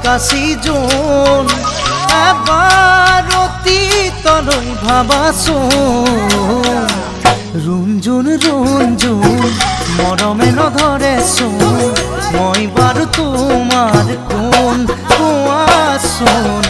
কাশি zone এবার অতীতলৈ ভাবাচোন ৰুঞ্জুন ৰুঞ্জুন মৰমে নধৰে চোন মই বাৰু তোমাৰ কোন কোৱাচোন